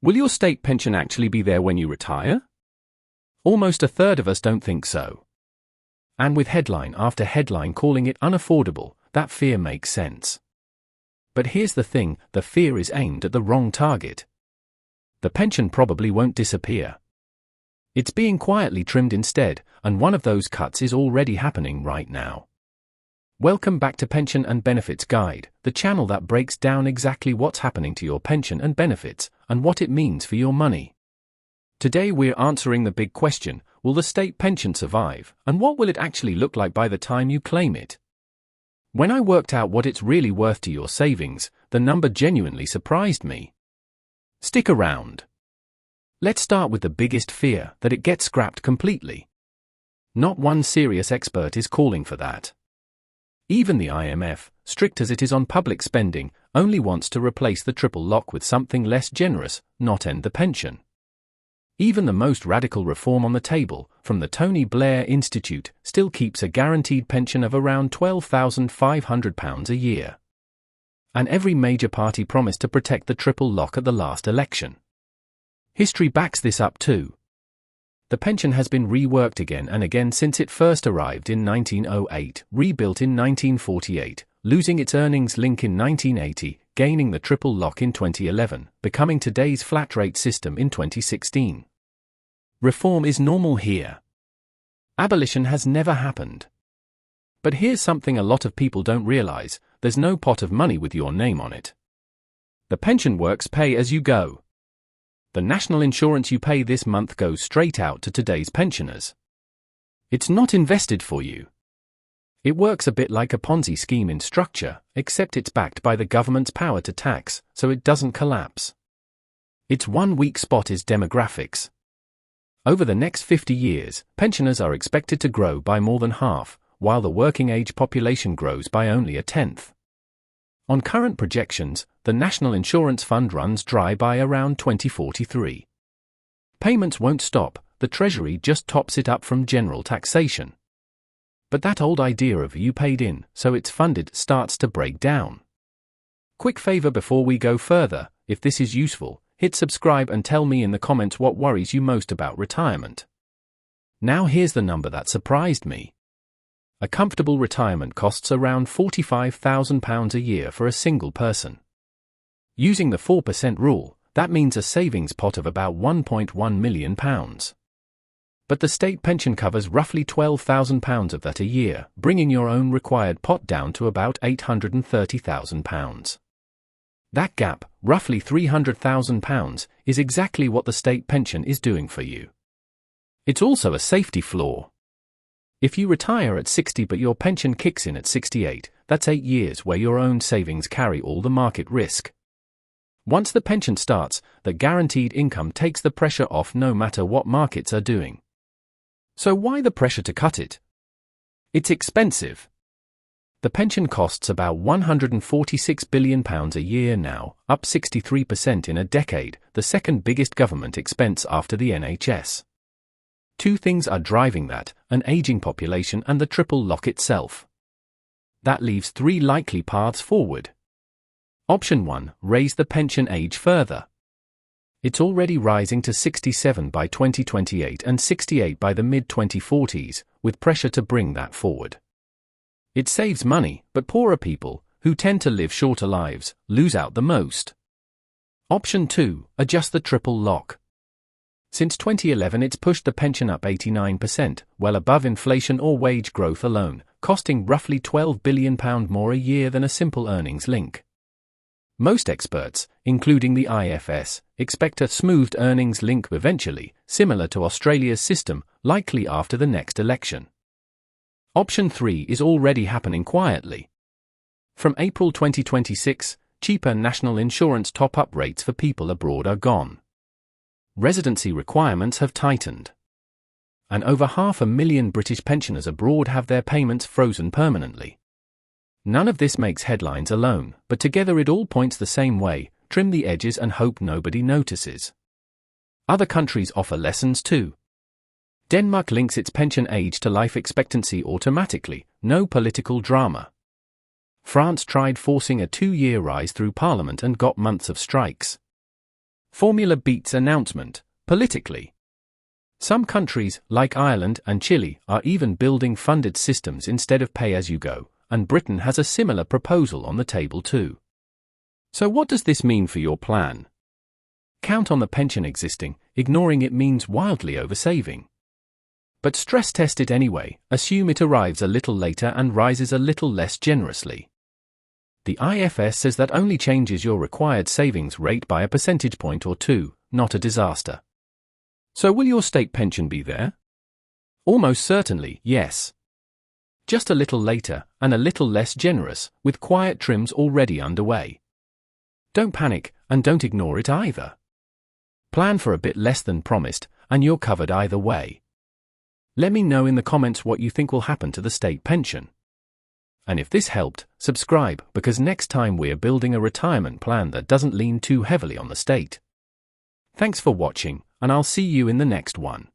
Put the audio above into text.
Will your state pension actually be there when you retire? Almost a third of us don't think so. And with headline after headline calling it unaffordable, that fear makes sense. But here's the thing, the fear is aimed at the wrong target. The pension probably won't disappear. It's being quietly trimmed instead, and one of those cuts is already happening right now. Welcome back to Pension and Benefits Guide, the channel that breaks down exactly what's happening to your pension and benefits, and what it means for your money. Today we're answering the big question, will the state pension survive, and what will it actually look like by the time you claim it? When I worked out what it's really worth to your savings, the number genuinely surprised me. Stick around. Let's start with the biggest fear, that it gets scrapped completely. Not one serious expert is calling for that. Even the IMF, strict as it is on public spending, only wants to replace the TripleLock with something less generous, not end the pension. Even the most radical reform on the table, from the Tony Blair Institute, still keeps a guaranteed pension of around £12,500 a year. And every major party promised to protect the TripleLock at the last election. History backs this up too. The pension has been reworked again and again since it first arrived in 1908, rebuilt in 1948, losing its earnings link in 1980, gaining the TripleLock in 2011, becoming today's flat-rate system in 2016. Reform is normal here. Abolition has never happened. But here's something a lot of people don't realize, there's no pot of money with your name on it. The pension works pay as you go. The national insurance you pay this month goes straight out to today's pensioners. It's not invested for you. It works a bit like a Ponzi scheme in structure, except it's backed by the government's power to tax, so it doesn't collapse. Its one weak spot is demographics. Over the next 50 years, pensioners are expected to grow by more than half, while the working-age population grows by only a tenth. On current projections, the National Insurance Fund runs dry by around 2043. Payments won't stop, the Treasury just tops it up from general taxation. But that old idea of you paid in, so it's funded starts to break down. Quick favor before we go further, if this is useful, hit subscribe and tell me in the comments what worries you most about retirement. Now here's the number that surprised me. A comfortable retirement costs around £45,000 a year for a single person. Using the 4% rule, that means a savings pot of about £1.1 million. But the state pension covers roughly £12,000 of that a year, bringing your own required pot down to about £830,000. That gap, roughly £300,000, is exactly what the state pension is doing for you. It's also a safety flaw. If you retire at 60 but your pension kicks in at 68, that's 8 years where your own savings carry all the market risk. Once the pension starts, the guaranteed income takes the pressure off no matter what markets are doing. So why the pressure to cut it? It's expensive. The pension costs about £146 billion a year now, up 63% in a decade, the second biggest government expense after the NHS. Two things are driving that, an aging population and the TripleLock itself. That leaves 3 likely paths forward. Option 1, raise the pension age further. It's already rising to 67 by 2028 and 68 by the mid-2040s, with pressure to bring that forward. It saves money, but poorer people, who tend to live shorter lives, lose out the most. Option 2, adjust the TripleLock. Since 2011 it's pushed the pension up 89%, well above inflation or wage growth alone, costing roughly £12 billion more a year than a simple earnings link. Most experts, including the IFS, expect a smoothed earnings link eventually, similar to Australia's system, likely after the next election. Option 3 is already happening quietly. From April 2026, cheaper national insurance top-up rates for people abroad are gone. Residency requirements have tightened. And over 500,000 British pensioners abroad have their payments frozen permanently. None of this makes headlines alone, but together it all points the same way: trim the edges and hope nobody notices. Other countries offer lessons too. Denmark links its pension age to life expectancy automatically, no political drama. France tried forcing a 2-year rise through Parliament and got months of strikes. Formula beats announcement, politically. Some countries, like Ireland and Chile, are even building funded systems instead of pay-as-you-go, and Britain has a similar proposal on the table too. So what does this mean for your plan? Count on the pension existing, ignoring it means wildly oversaving. But stress test it anyway, assume it arrives a little later and rises a little less generously. The IFS says that only changes your required savings rate by a percentage point or two, not a disaster. So will your state pension be there? Almost certainly, yes. Just a little later, and a little less generous, with quiet trims already underway. Don't panic, and don't ignore it either. Plan for a bit less than promised, and you're covered either way. Let me know in the comments what you think will happen to the state pension. And if this helped, subscribe, because next time we're building a retirement plan that doesn't lean too heavily on the state. Thanks for watching, and I'll see you in the next one.